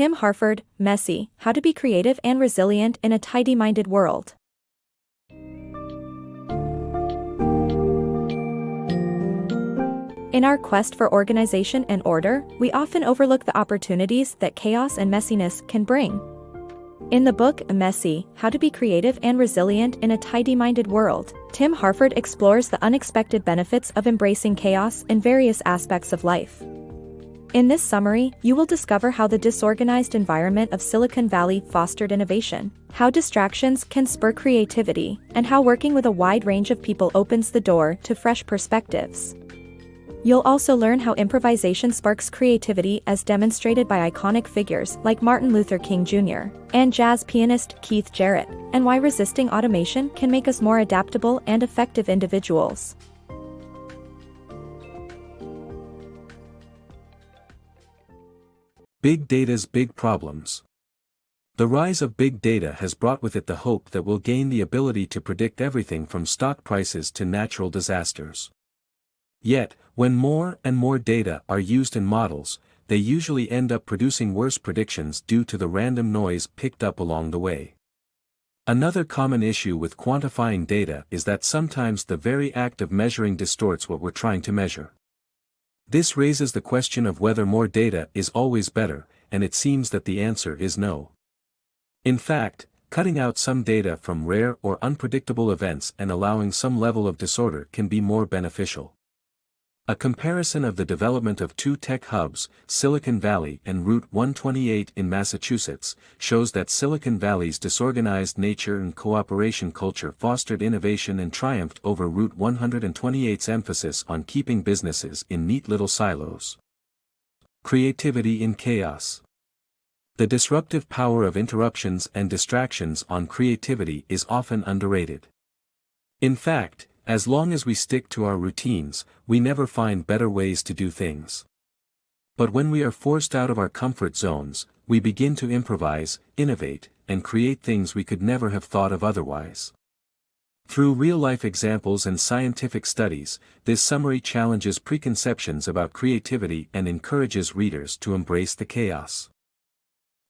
Tim Harford, Messy, How to Be Creative and Resilient in a Tidy-Minded World. In our quest for organization and order, we often overlook the opportunities that chaos and messiness can bring. In the book, Messy, How to Be Creative and Resilient in a Tidy-Minded World, Tim Harford explores the unexpected benefits of embracing chaos in various aspects of life. In this summary, you will discover how the disorganized environment of Silicon Valley fostered innovation, how distractions can spur creativity, and how working with a wide range of people opens the door to fresh perspectives. You'll also learn how improvisation sparks creativity as demonstrated by iconic figures like Martin Luther King Jr. and jazz pianist Keith Jarrett, and why resisting automation can make us more adaptable and effective individuals. Big Data's Big Problems. The rise of big data has brought with it the hope that we'll gain the ability to predict everything from stock prices to natural disasters. Yet, when more and more data are used in models, they usually end up producing worse predictions due to the random noise picked up along the way. Another common issue with quantifying data is that sometimes the very act of measuring distorts what we're trying to measure. This raises the question of whether more data is always better, and it seems that the answer is no. In fact, cutting out some data from rare or unpredictable events and allowing some level of disorder can be more beneficial. A comparison of the development of two tech hubs, Silicon Valley and Route 128 in Massachusetts, shows that Silicon Valley's disorganized nature and cooperation culture fostered innovation and triumphed over Route 128's emphasis on keeping businesses in neat little silos. Creativity in chaos. The disruptive power of interruptions and distractions on creativity is often underrated. In fact, as long as we stick to our routines, we never find better ways to do things. But when we are forced out of our comfort zones, we begin to improvise, innovate, and create things we could never have thought of otherwise. Through real-life examples and scientific studies, this summary challenges preconceptions about creativity and encourages readers to embrace the chaos.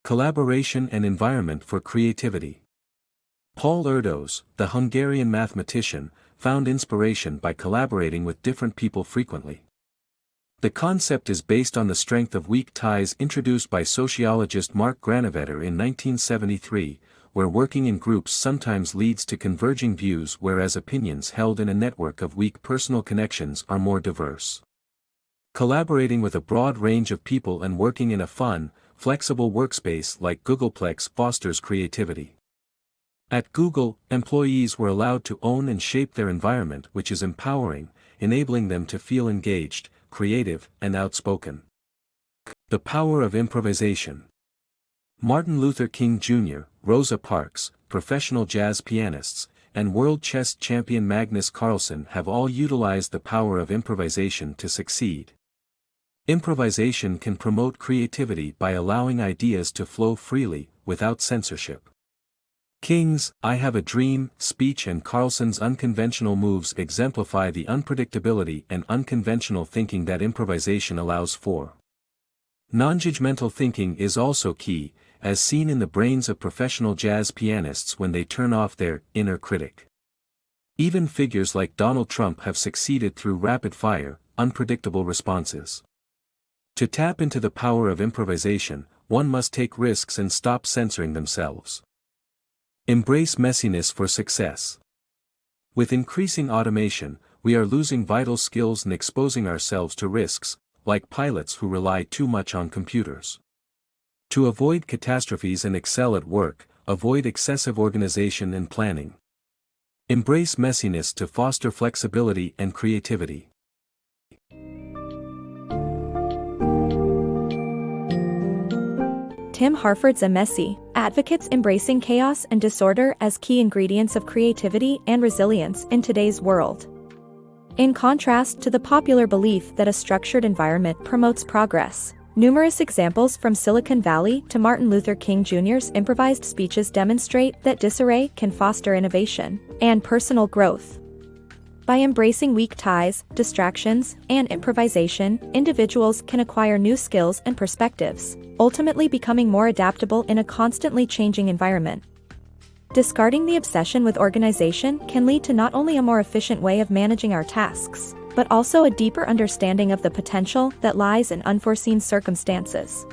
Collaboration and environment for creativity. Paul Erdos, the Hungarian mathematician, found inspiration by collaborating with different people frequently. The concept is based on the strength of weak ties introduced by sociologist Mark Granovetter in 1973, where working in groups sometimes leads to converging views whereas opinions held in a network of weak personal connections are more diverse. Collaborating with a broad range of people and working in a fun, flexible workspace like Googleplex fosters creativity. At Google, employees were allowed to own and shape their environment, which is empowering, enabling them to feel engaged, creative, and outspoken. The Power of Improvisation. Martin Luther King Jr., Rosa Parks, professional jazz pianists, and world chess champion Magnus Carlsen have all utilized the power of improvisation to succeed. Improvisation can promote creativity by allowing ideas to flow freely, without censorship. King's I Have a Dream speech and Carlsen's unconventional moves exemplify the unpredictability and unconventional thinking that improvisation allows for. Non-judgmental thinking is also key, as seen in the brains of professional jazz pianists when they turn off their inner critic. Even figures like Donald Trump have succeeded through rapid-fire, unpredictable responses. To tap into the power of improvisation, one must take risks and stop censoring themselves. Embrace messiness for success. With increasing automation, we are losing vital skills and exposing ourselves to risks, like pilots who rely too much on computers. To avoid catastrophes and excel at work, avoid excessive organization and planning. Embrace messiness to foster flexibility and creativity. Tim Harford's Messy advocates embracing chaos and disorder as key ingredients of creativity and resilience in today's world. In contrast to the popular belief that a structured environment promotes progress, numerous examples from Silicon Valley to Martin Luther King Jr.'s improvised speeches demonstrate that disarray can foster innovation and personal growth. By embracing weak ties, distractions, and improvisation, individuals can acquire new skills and perspectives, ultimately becoming more adaptable in a constantly changing environment. Discarding the obsession with organization can lead to not only a more efficient way of managing our tasks, but also a deeper understanding of the potential that lies in unforeseen circumstances.